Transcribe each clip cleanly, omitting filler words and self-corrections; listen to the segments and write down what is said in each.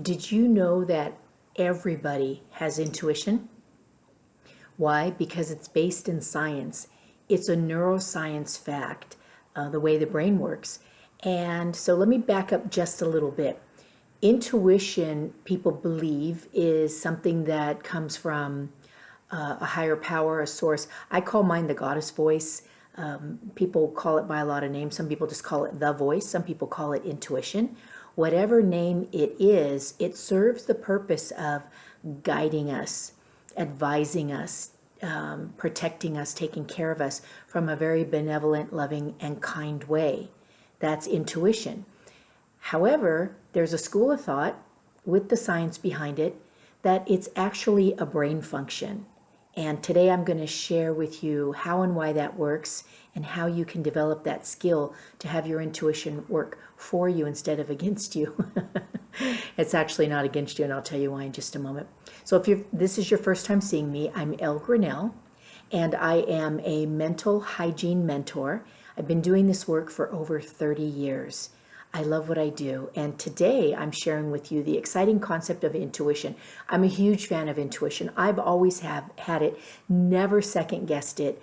Did you know that everybody has intuition? Why? Because it's based in science. It's a neuroscience fact, the way the brain works. And so let me back up just a little bit. Intuition, people believe, is something that comes from a higher power, a source. I call mine the goddess voice. People call it by a lot of names. Some people just call it the voice. Some people call it intuition. Whatever name it is, it serves the purpose of guiding us, advising us, protecting us, taking care of us from a very benevolent, loving, and kind way. That's intuition. However, there's a school of thought with the science behind it that it's actually a brain function. And today I'm going to share with you how and why that works and how you can develop that skill to have your intuition work for you instead of against you. It's actually not against you, and I'll tell you why in just a moment. So if this is your first time seeing me, I'm Elle Graniel, and I am a mental hygiene mentor. I've been doing this work for over 30 years. I love what I do, and today I'm sharing with you the exciting concept of intuition. I'm a huge fan of intuition. I've always had it, never second guessed it.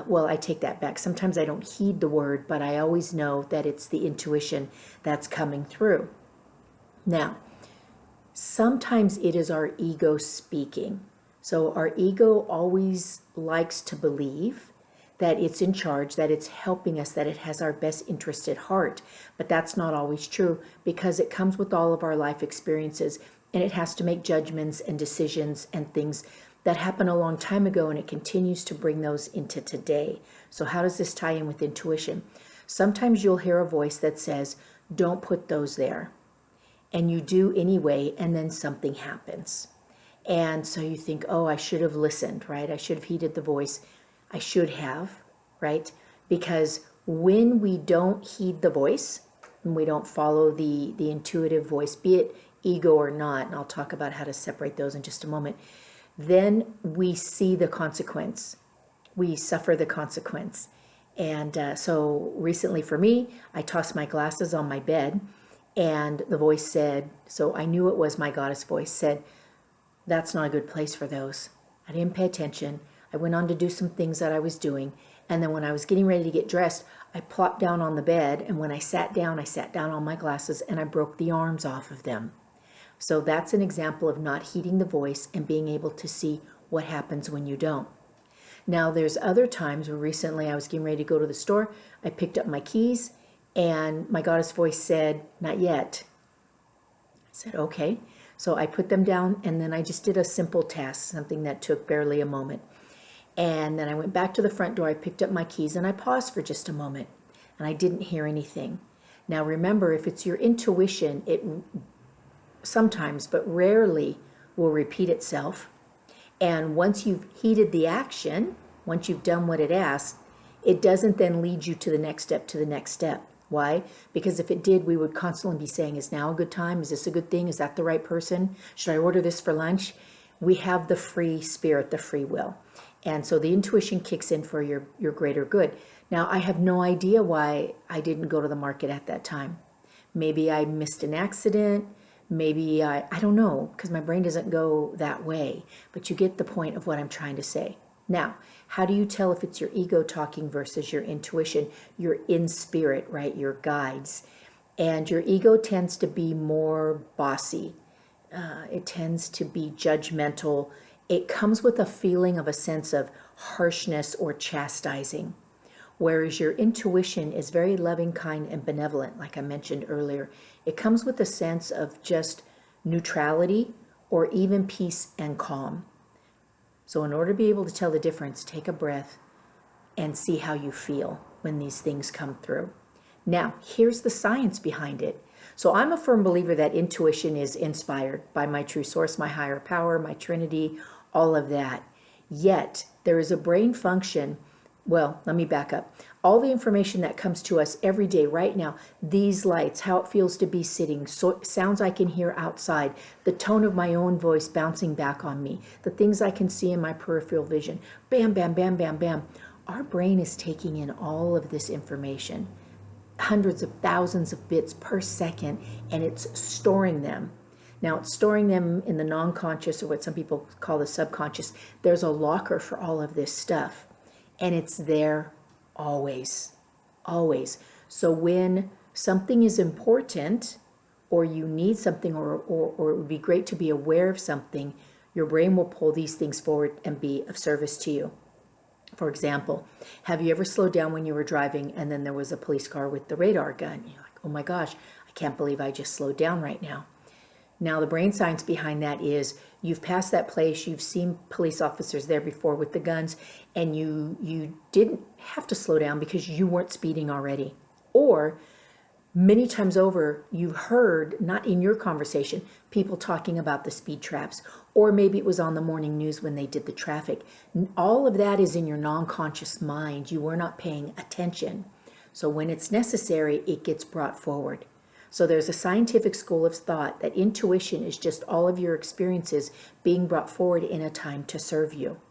Well, I take that back. Sometimes I don't heed the word, but I always know that it's the intuition that's coming through. Now, sometimes it is our ego speaking. So our ego always likes to believe that it's in charge, that it's helping us, that it has our best interest at heart. But that's not always true because it comes with all of our life experiences, and it has to make judgments and decisions and things that happened a long time ago, and it continues to bring those into today. So how does this tie in with intuition? Sometimes you'll hear a voice that says, don't put those there. And you do anyway, and then something happens. And so you think, oh, I should have listened, right? I should have heeded the voice. I should have, right? Because when we don't heed the voice, and we don't follow the intuitive voice, be it ego or not, and I'll talk about how to separate those in just a moment, then we see the consequence. We suffer the consequence. And so recently for me, I tossed my glasses on my bed, and the voice said, so I knew it was my goddess voice, said, that's not a good place for those. I didn't pay attention. I went on to do some things that I was doing. And then when I was getting ready to get dressed, I plopped down on the bed. And when I sat down on my glasses and I broke the arms off of them. So that's an example of not heeding the voice and being able to see what happens when you don't. Now, there's other times where recently I was getting ready to go to the store. I picked up my keys and my goddess voice said, not yet. I said, okay. So I put them down and then I just did a simple task, something that took barely a moment. And then I went back to the front door, I picked up my keys, and I paused for just a moment, and I didn't hear anything. Now remember, if it's your intuition, it sometimes, but rarely, will repeat itself. And once you've heeded the action, once you've done what it asks, it doesn't then lead you to the next step, to the next step. Why? Because if it did, we would constantly be saying, is now a good time? Is this a good thing? Is that the right person? Should I order this for lunch? We have the free spirit, the free will. And so the intuition kicks in for your greater good. Now, I have no idea why I didn't go to the market at that time. Maybe I missed an accident. Maybe I don't know, because my brain doesn't go that way. But you get the point of what I'm trying to say. Now, how do you tell if it's your ego talking versus your intuition, your in spirit, right? Your guides. And your ego tends to be more bossy. It tends to be judgmental. It comes with a feeling of a sense of harshness or chastising. Whereas your intuition is very loving, kind, and benevolent, like I mentioned earlier. It comes with a sense of just neutrality or even peace and calm. So in order to be able to tell the difference, take a breath and see how you feel when these things come through. Now, here's the science behind it. So I'm a firm believer that intuition is inspired by my true source, my higher power, my Trinity, all of that. Yet, there is a brain function. Well, let me back up. All the information that comes to us every day, right now, these lights, how it feels to be sitting, sounds I can hear outside, the tone of my own voice bouncing back on me, the things I can see in my peripheral vision, bam, bam, bam, bam, bam. Our brain is taking in all of this information, hundreds of thousands of bits per second, and it's storing them. Now, it's storing them in the non-conscious, or what some people call the subconscious. There's a locker for all of this stuff, and it's there always, always. So when something is important, or you need something, or it would be great to be aware of something, your brain will pull these things forward and be of service to you. For example, have you ever slowed down when you were driving and then there was a police car with the radar gun? You're like, oh my gosh, I can't believe I just slowed down right now. Now, the brain science behind that is you've passed that place, you've seen police officers there before with the guns, and you didn't have to slow down because you weren't speeding already. Or many times over, you've heard, not in your conversation, people talking about the speed traps, or maybe it was on the morning news when they did the traffic. All of that is in your non-conscious mind. You were not paying attention. So when it's necessary, it gets brought forward. So there's a scientific school of thought that intuition is just all of your experiences being brought forward in a time to serve you.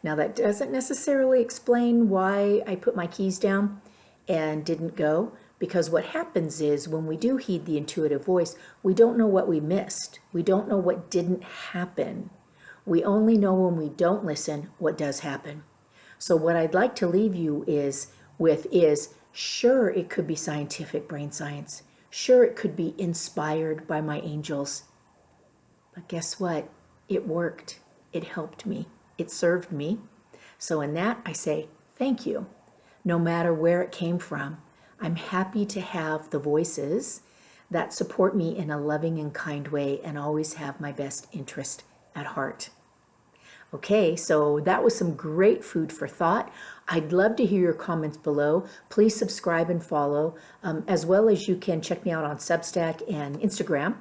Now, that doesn't necessarily explain why I put my keys down and didn't go, because what happens is when we do heed the intuitive voice, we don't know what we missed. We don't know what didn't happen. We only know when we don't listen what does happen. So what I'd like to leave you with is, sure, it could be scientific brain science. Sure, it could be inspired by my angels. But guess what? It worked. It helped me. It served me. So in that, I say thank you. No matter where it came from, I'm happy to have the voices that support me in a loving and kind way and always have my best interest at heart. Okay, so that was some great food for thought. I'd love to hear your comments below. Please subscribe and follow, as well as you can check me out on Substack and Instagram.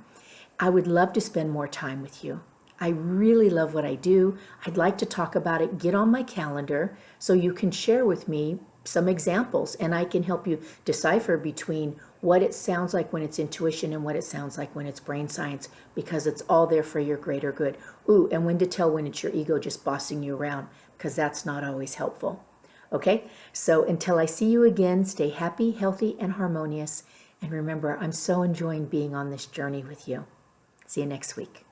I would love to spend more time with you. I really love what I do. I'd like to talk about it. Get on my calendar so you can share with me some examples, and I can help you decipher between what it sounds like when it's intuition and what it sounds like when it's brain science, because it's all there for your greater good. Ooh, and when to tell when it's your ego just bossing you around, because that's not always helpful. Okay, so until I see you again, stay happy, healthy, and harmonious. And remember, I'm so enjoying being on this journey with you. See you next week.